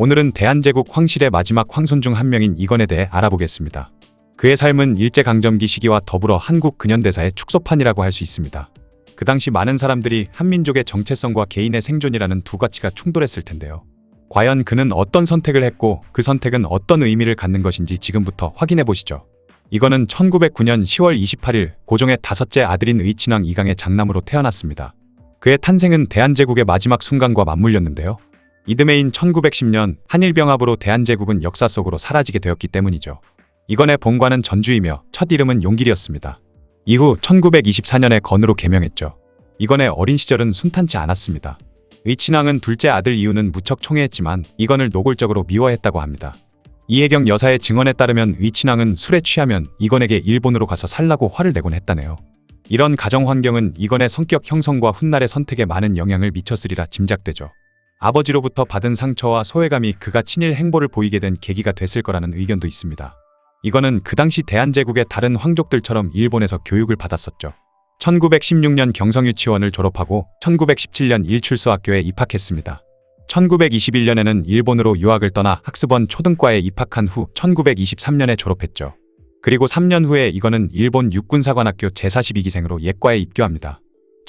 오늘은 대한제국 황실의 마지막 황손 중 한 명인 이건에 대해 알아보겠습니다. 그의 삶은 일제강점기 시기와 더불어 한국 근현대사의 축소판이라고 할 수 있습니다. 그 당시 많은 사람들이 한민족의 정체성과 개인의 생존이라는 두 가치가 충돌했을 텐데요. 과연 그는 어떤 선택을 했고 그 선택은 어떤 의미를 갖는 것인지 지금부터 확인해 보시죠. 이건은 1909년 10월 28일 고종의 다섯째 아들인 의친왕 이강의 장남으로 태어났습니다. 그의 탄생은 대한제국의 마지막 순간과 맞물렸는데요. 이듬해인 1910년 한일병합으로 대한제국은 역사 속으로 사라지게 되었기 때문이죠. 이건의 본관은 전주이며 첫 이름은 용길이었습니다. 이후 1924년에 건으로 개명했죠. 이건의 어린 시절은 순탄치 않았습니다. 의친왕은 둘째 아들 이유는 무척 총애했지만 이건을 노골적으로 미워했다고 합니다. 이혜경 여사의 증언에 따르면 의친왕은 술에 취하면 이건에게 일본으로 가서 살라고 화를 내곤 했다네요. 이런 가정 환경은 이건의 성격 형성과 훗날의 선택에 많은 영향을 미쳤으리라 짐작되죠. 아버지로부터 받은 상처와 소외감이 그가 친일 행보를 보이게 된 계기가 됐을 거라는 의견도 있습니다. 이건은 그 당시 대한제국의 다른 황족들처럼 일본에서 교육을 받았었죠. 1916년 경성유치원을 졸업하고 1917년 일출소학교에 입학했습니다. 1921년에는 일본으로 유학을 떠나 학습원 초등과에 입학한 후 1923년에 졸업했죠. 그리고 3년 후에 이건은 일본 육군사관학교 제42기생으로 예과에 입교합니다.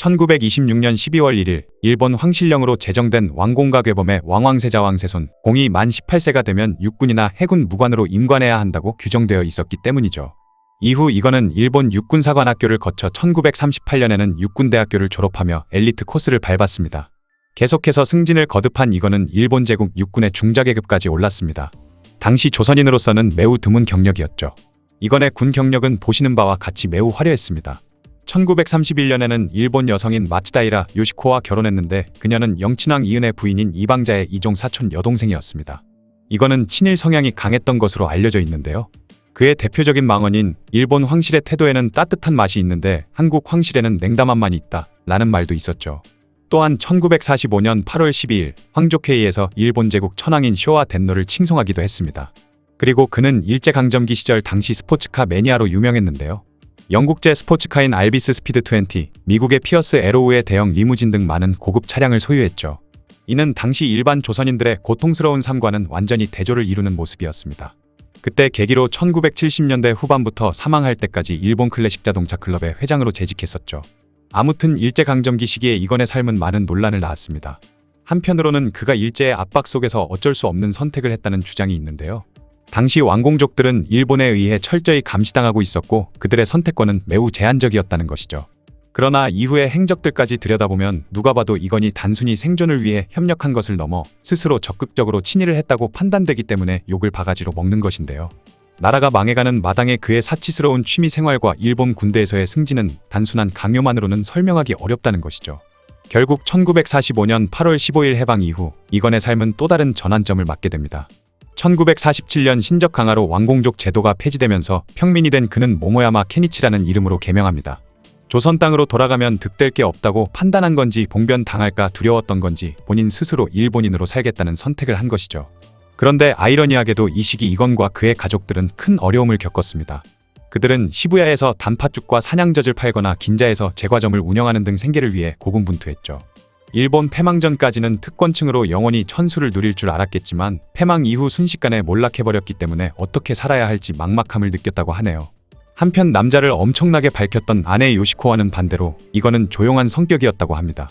1926년 12월 1일 일본 황실령으로 제정된 왕공가괴범의 왕왕세자왕세손 공이 만 18세가 되면 육군이나 해군 무관으로 임관해야 한다고 규정되어 있었기 때문이죠. 이후 이건은 일본 육군사관학교를 거쳐 1938년에는 육군대학교를 졸업하며 엘리트 코스를 밟았습니다. 계속해서 승진을 거듭한 이건은 일본 제국 육군의 중자계급까지 올랐습니다. 당시 조선인으로서는 매우 드문 경력이었죠. 이건의 군 경력은 보시는 바와 같이 매우 화려했습니다. 1931년에는 일본 여성인 마츠다이라 요시코와 결혼했는데 그녀는 영친왕 이은의 부인인 이방자의 이종 사촌 여동생이었습니다. 이건은 친일 성향이 강했던 것으로 알려져 있는데요. 그의 대표적인 망언인 일본 황실의 태도에는 따뜻한 맛이 있는데 한국 황실에는 냉담한 맛이 있다 라는 말도 있었죠. 또한 1945년 8월 12일 황족회의에서 일본 제국 천황인 쇼와 덴노를 칭송하기도 했습니다. 그리고 그는 일제강점기 시절 당시 스포츠카 매니아로 유명했는데요. 영국제 스포츠카인 알비스 스피드 20, 미국의 피어스 에로우의 대형 리무진 등 많은 고급 차량을 소유했죠. 이는 당시 일반 조선인들의 고통스러운 삶과는 완전히 대조를 이루는 모습이었습니다. 그때 계기로 1970년대 후반부터 사망할 때까지 일본 클래식 자동차 클럽의 회장으로 재직했었죠. 아무튼 일제강점기 시기에 이건의 삶은 많은 논란을 낳았습니다. 한편으로는 그가 일제의 압박 속에서 어쩔 수 없는 선택을 했다는 주장이 있는데요. 당시 왕공족들은 일본에 의해 철저히 감시당하고 있었고 그들의 선택권은 매우 제한적이었다는 것이죠. 그러나 이후의 행적들까지 들여다보면 누가 봐도 이건이 단순히 생존을 위해 협력한 것을 넘어 스스로 적극적으로 친일을 했다고 판단되기 때문에 욕을 바가지로 먹는 것인데요. 나라가 망해가는 마당에 그의 사치스러운 취미 생활과 일본 군대에서의 승진은 단순한 강요만으로는 설명하기 어렵다는 것이죠. 결국 1945년 8월 15일 해방 이후 이건의 삶은 또 다른 전환점을 맞게 됩니다. 1947년 신적 강화로 왕공족 제도가 폐지되면서 평민이 된 그는 모모야마 케니치라는 이름으로 개명합니다. 조선 땅으로 돌아가면 득될 게 없다고 판단한 건지 봉변 당할까 두려웠던 건지 본인 스스로 일본인으로 살겠다는 선택을 한 것이죠. 그런데 아이러니하게도 이 시기 이건과 그의 가족들은 큰 어려움을 겪었습니다. 그들은 시부야에서 단팥죽과 사냥젖을 팔거나 긴자에서 제과점을 운영하는 등 생계를 위해 고군분투했죠. 일본 패망 전까지는 특권층으로 영원히 천수를 누릴 줄 알았겠지만 패망 이후 순식간에 몰락해버렸기 때문에 어떻게 살아야 할지 막막함을 느꼈다고 하네요. 한편 남자를 엄청나게 밝혔던 아내 요시코와는 반대로 이거는 조용한 성격이었다고 합니다.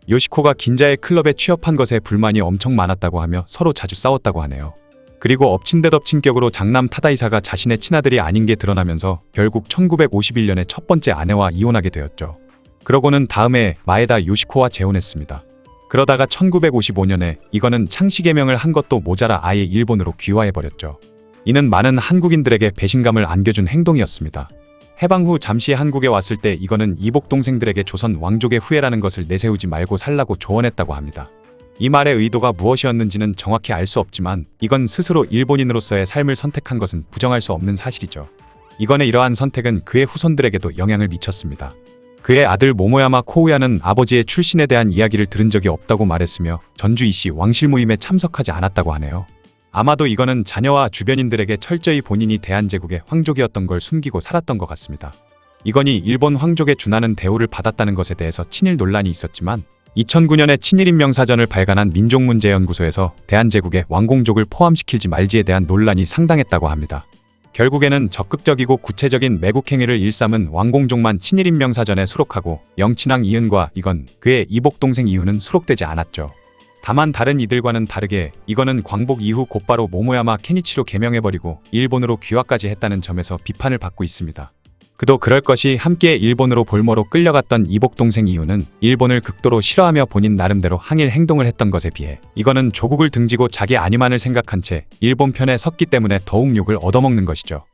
요시코가 긴자의 클럽에 취업한 것에 불만이 엄청 많았다고 하며 서로 자주 싸웠다고 하네요. 그리고 엎친 데 덮친 격으로 장남 타다이사가 자신의 친아들이 아닌 게 드러나면서 결국 1951년에 첫 번째 아내와 이혼하게 되었죠. 그러고는 다음해 마에다 요시코와 재혼했습니다. 그러다가 1955년에 이거는 창씨개명을 한 것도 모자라 아예 일본으로 귀화해버렸죠. 이는 많은 한국인들에게 배신감을 안겨준 행동이었습니다. 해방 후 잠시 한국에 왔을 때 이거는 이복 동생들에게 조선 왕족의 후예라는 것을 내세우지 말고 살라고 조언했다고 합니다. 이 말의 의도가 무엇이었는지는 정확히 알 수 없지만 이건 스스로 일본인으로서의 삶을 선택한 것은 부정할 수 없는 사실이죠. 이건의 이러한 선택은 그의 후손들에게도 영향을 미쳤습니다. 그의 아들 모모야마 코우야는 아버지의 출신에 대한 이야기를 들은 적이 없다고 말했으며 전주 이씨 왕실 모임에 참석하지 않았다고 하네요. 아마도 이거는 자녀와 주변인들에게 철저히 본인이 대한제국의 황족이었던 걸 숨기고 살았던 것 같습니다. 이건이 일본 황족에 준하는 대우를 받았다는 것에 대해서 친일 논란이 있었지만 2009년에 친일인명사전을 발간한 민족문제연구소에서 대한제국의 왕공족을 포함시킬지 말지에 대한 논란이 상당했다고 합니다. 결국에는 적극적이고 구체적인 매국행위를 일삼은 왕공족만 친일인명사전에 수록하고 영친왕 이은과 이건 그의 이복동생 이후는 수록되지 않았죠. 다만 다른 이들과는 다르게 이거는 광복 이후 곧바로 모모야마 케니치로 개명해버리고 일본으로 귀화까지 했다는 점에서 비판을 받고 있습니다. 그도 그럴 것이 함께 일본으로 볼모로 끌려갔던 이복동생 이후는 일본을 극도로 싫어하며 본인 나름대로 항일 행동을 했던 것에 비해 이거는 조국을 등지고 자기 안위만을 생각한 채 일본 편에 섰기 때문에 더욱 욕을 얻어먹는 것이죠.